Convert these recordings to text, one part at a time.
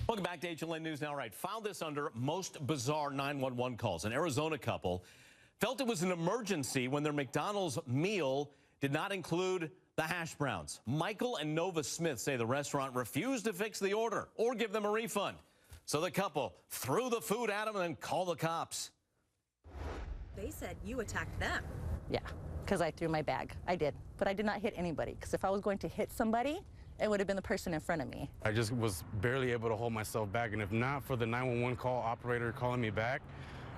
Welcome back to HLN News Now. Right, found this under most bizarre 911 calls. An Arizona couple felt it was an emergency when their McDonald's meal did not include the hash browns. Michael and Nova Smith say the restaurant refused to fix the order or give them a refund. So the couple threw the food at them and then called the cops. They said you attacked them. Yeah, because I threw my bag. I did. But I did not hit anybody, because if I was going to hit somebody, it would have been the person in front of me. I just was barely able to hold myself back, and if not for the 911 call operator calling me back,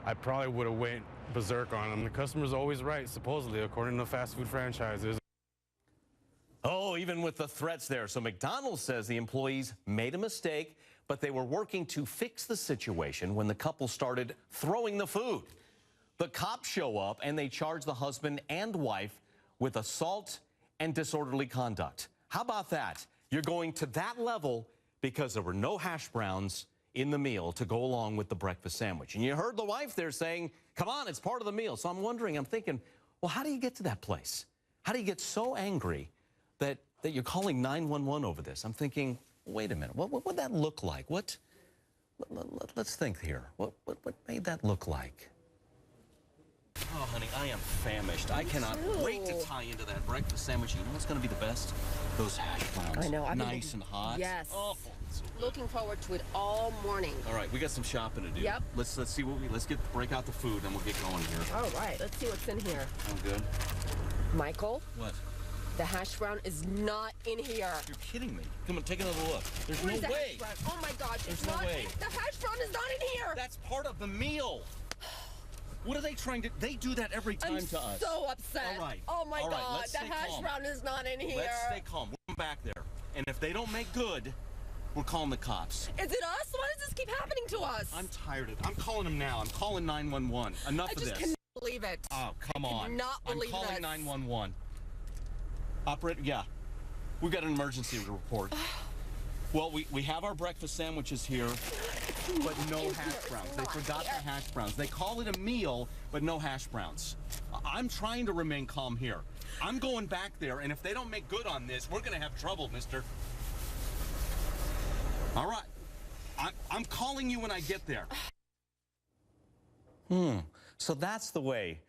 I probably would have went berserk on them. The customer's always right, supposedly, according to fast food franchises. Oh, even with the threats there. So McDonald's says the employees made a mistake, but they were working to fix the situation when the couple started throwing the food. The cops show up and they charge the husband and wife with assault and disorderly conduct. How about that? You're going to that level because there were no hash browns in the meal to go along with the breakfast sandwich. And you heard the wife there saying, come on, it's part of the meal. So I'm wondering, I'm thinking, well, how do you get to that place? How do you get so angry that you're calling 911 over this? I'm thinking, wait a minute, what would that look like? Let's think here. What made that look like? Oh, honey, I am famished. I cannot wait to tie into that breakfast sandwich. You know what's going to be the best? Those hash browns. I know. Nice and hot. Yes. Oh, Looking forward to it all morning. all right, we got some shopping to do. Yep. Let's see let's break out the food and we'll get going here. All right, let's see what's in here. Sound good? Michael, What? the hash brown is not in here. You're kidding me. Come on, take another look. There's Where's no the way. hash brown? Oh my gosh, There's it's no not way. The hash brown is not in here. That's part of the meal. What are they trying to? They do that every time I'm to us. so upset. All right. Oh my All right, God, let's the stay hash calm. brown is not in here. Let's stay calm. We'll come back there. And if they don't make good, we're calling the cops. Is it us? Why does this keep happening to us? I'm tired of it. I'm calling them now. I'm calling 911. Enough I of just this. cannot believe it. Oh, come on. cannot believe I'm calling this. 911. Operator, yeah. We've got an emergency report. Well, we have our breakfast sandwiches here, but no hash browns. They forgot the hash browns. They call it a meal, but no hash browns. I'm trying to remain calm here. I'm going back there, and if they don't make good on this, we're going to have trouble, mister. All right. I'm calling you when I get there. So that's the way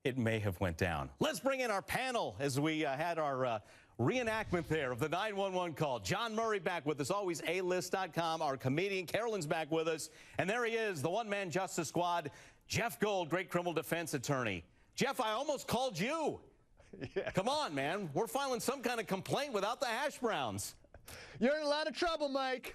it may have went down. Let's bring in our panel as we had our reenactment there of the 911 call. John Murray back with us, always alist.com. Our comedian Carolyn's back with us. And there he is, the one-man justice squad, Jeff Gold, great criminal defense attorney. Jeff, I almost called you. Yeah. Come on, man. We're filing some kind of complaint without the hash browns. You're in a lot of trouble, Mike.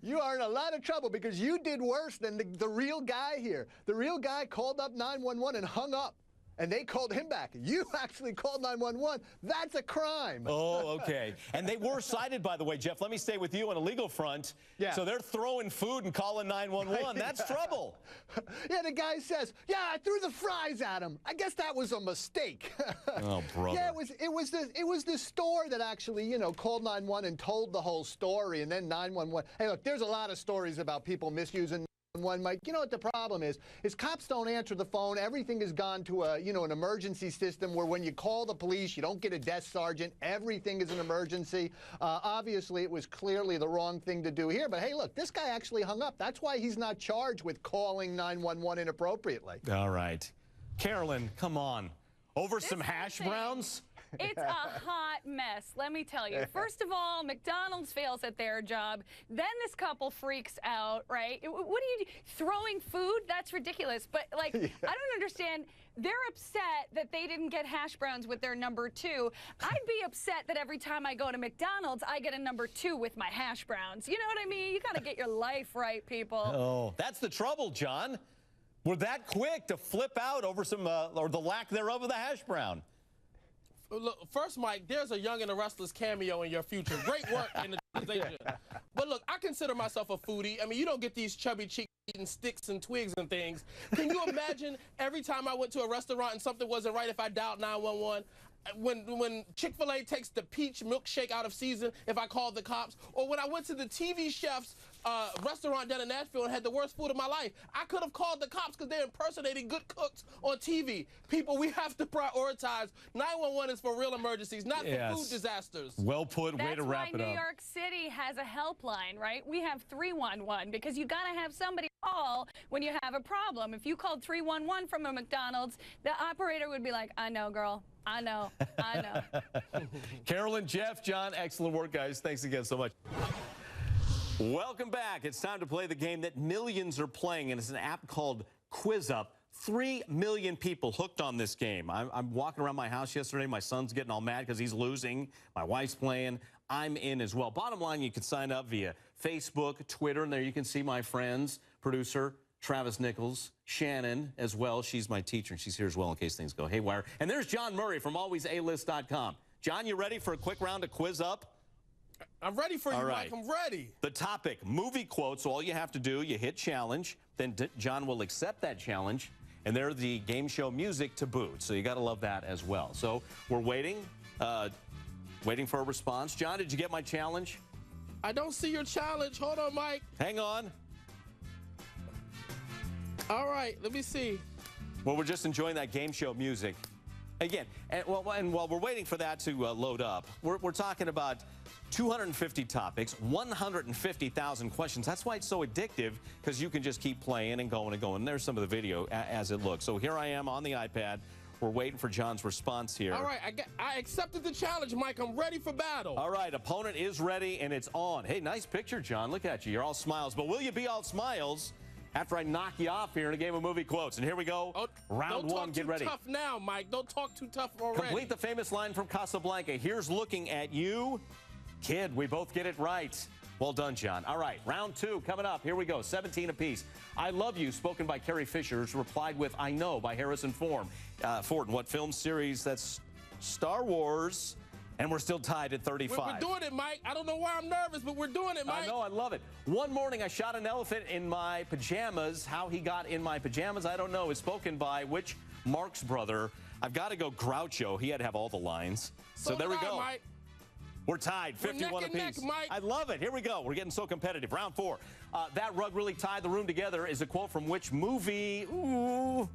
You are in a lot of trouble because you did worse than the real guy here. The real guy called up 911 and hung up. And they called him back. You actually called 911. That's a crime. Oh, okay. And they were cited, by the way, Jeff. Let me stay with you on a legal front. Yeah. So they're throwing food and calling 911. That's trouble. Yeah, the guy says, yeah, I threw the fries at him. I guess that was a mistake. Oh, brother. Yeah, it was the store that actually, you know, called 911 and told the whole story, and then 911. Hey, look, there's a lot of stories about people misusing one, Mike. You know what the problem is cops don't answer the phone. Everything has gone to a, you know, an emergency system where when you call the police, you don't get a desk sergeant. Everything is an emergency. Obviously, it was clearly the wrong thing to do here. But hey, look, this guy actually hung up. That's why he's not charged with calling 911 inappropriately. All right. Carolyn, come on. Over some hash browns? It's a hot mess, let me tell you. First of all, McDonald's fails at their job. Then this couple freaks out, right? What are you throwing food? That's ridiculous. But, like, yeah. I don't understand. They're upset that they didn't get hash browns with their number 2. I'd be upset that every time I go to McDonald's, I get a number 2 with my hash browns. You know what I mean? You got to get your life right, people. Oh, that's the trouble, John. We're that quick to flip out over some, or the lack thereof of the hash brown. Look, first, Mike, there's a Young and the Restless cameo in your future. Great work in the organization. But look, I consider myself a foodie. I mean, you don't get these chubby cheeks eating sticks and twigs and things. Can you imagine every time I went to a restaurant and something wasn't right if I dialed 911? When Chick-Fil-A takes the peach milkshake out of season, if I called the cops, or when I went to the TV chef's restaurant down in Nashville and had the worst food of my life. I could have called the cops because they're impersonating good cooks on TV. People, we have to prioritize. 911 is for real emergencies, not for food disasters. Well put. Way to wrap it up. That's why New York City has a helpline, right? We have 311 because you got to have somebody call when you have a problem. If you called 311 from a McDonald's, the operator would be like, I know, girl. I know. I know. Carolyn, Jeff, John, excellent work, guys. Thanks again so much. Welcome back. It's time to play the game that millions are playing, and it's an app called QuizUp. 3 million people hooked on this game. I'm walking around my house yesterday. My son's getting all mad because he's losing. My wife's playing. I'm in as well. Bottom line, you can sign up via Facebook, Twitter, and there you can see my friends, producer Travis Nichols, Shannon as well. She's my teacher, and she's here as well in case things go haywire. And there's John Murray from alwaysalist.com. John, you ready for a quick round of QuizUp? I'm ready for you, right. Mike. I'm ready. The topic, movie quotes. So all you have to do, you hit challenge. Then John will accept that challenge. And they're the game show music to boot. So you got to love that as well. So we're waiting for a response. John, did you get my challenge? I don't see your challenge. Hold on, Mike. Hang on. All right, let me see. Well, we're just enjoying that game show music. Again, and while we're waiting for that to load up, we're talking about 250 topics, 150,000 questions. That's why it's so addictive, because you can just keep playing and going and going. There's some of the video as it looks. So here I am on the iPad. We're waiting for John's response here. All right, I accepted the challenge, Mike. I'm ready for battle. All right, opponent is ready, and it's on. Hey, nice picture, John. Look at you. You're all smiles. But will you be all smiles after I knock you off here in a game of movie quotes? And here we go. Round one, get ready. Don't talk too tough now, Mike. Don't talk too tough already. Complete the famous line from Casablanca. Here's looking at you. Kid, we both get it right. Well done, John. All right, round two coming up. Here we go, 17 apiece. I love you, spoken by Carrie Fisher, is replied with I know by Harrison Ford. In what film series? That's Star Wars. And we're still tied at 35. We're doing it, Mike. I don't know why I'm nervous, but we're doing it, Mike. I know, I love it. One morning, I shot an elephant in my pajamas. How he got in my pajamas, I don't know. It's spoken by which Marx brother? I've got to go Groucho. He had to have all the lines. So there we go. Mike. We're tied, 51 apiece. Neck, Mike. I love it. Here we go. We're getting so competitive. Round four. That rug really tied the room together is a quote from which movie? Ooh.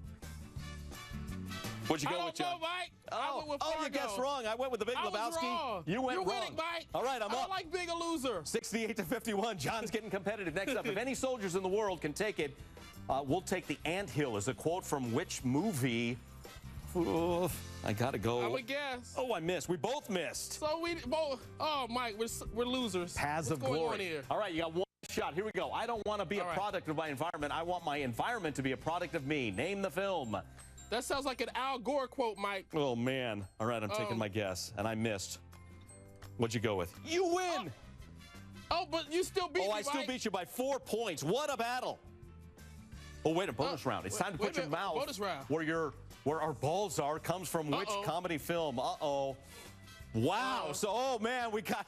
What'd you go with, John? Mike. I went with Fargo. You guessed wrong. I went with the Big Lebowski. Wrong. You went You're wrong. winning, Mike. All right, I'm up. I don't like being a loser. 68 to 51. John's getting competitive. Next up, if any soldiers in the world can take it, we'll take the anthill as a quote from which movie? Ooh, I gotta go. I would guess. Oh, I missed. We both missed. So we both. Oh, Mike, we're losers. Paths of glory. glory. Here? All right, you got one shot. Here we go. I don't want to be a product of my environment. I want my environment to be a product of me. Name the film. That sounds like an Al Gore quote, Mike. Oh, man. All right, I'm taking my guess, and I missed. What'd you go with? You win! Oh, but you still beat me, I still beat you by 4 points. What a battle. Oh, wait, a bonus round. It's time to put your mouth where our balls are comes from which comedy film? Uh-oh. Wow. So, oh, man, we got...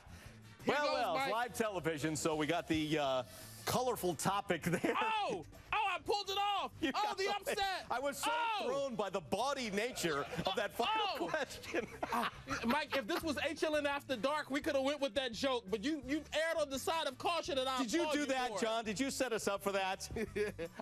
Well, it's live television, so we got the colorful topic there. Oh, I pulled it off. The upset. I was so thrown by the bawdy nature of that final question. Mike, if this was HLN After Dark, we could have went with that joke, but you erred on the side of caution, and I Did you do that, John? Did you set us up for that?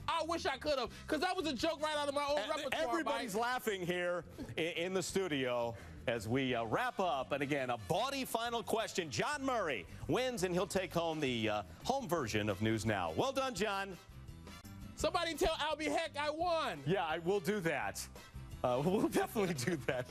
I wish I could have, because that was a joke right out of my own repertoire, Everybody's laughing here in the studio as we wrap up. And again, a bawdy final question. John Murray wins, and he'll take home the home version of News Now. Well done, John. Somebody tell Albie Heck I won. Yeah, I will do that. We'll definitely do that.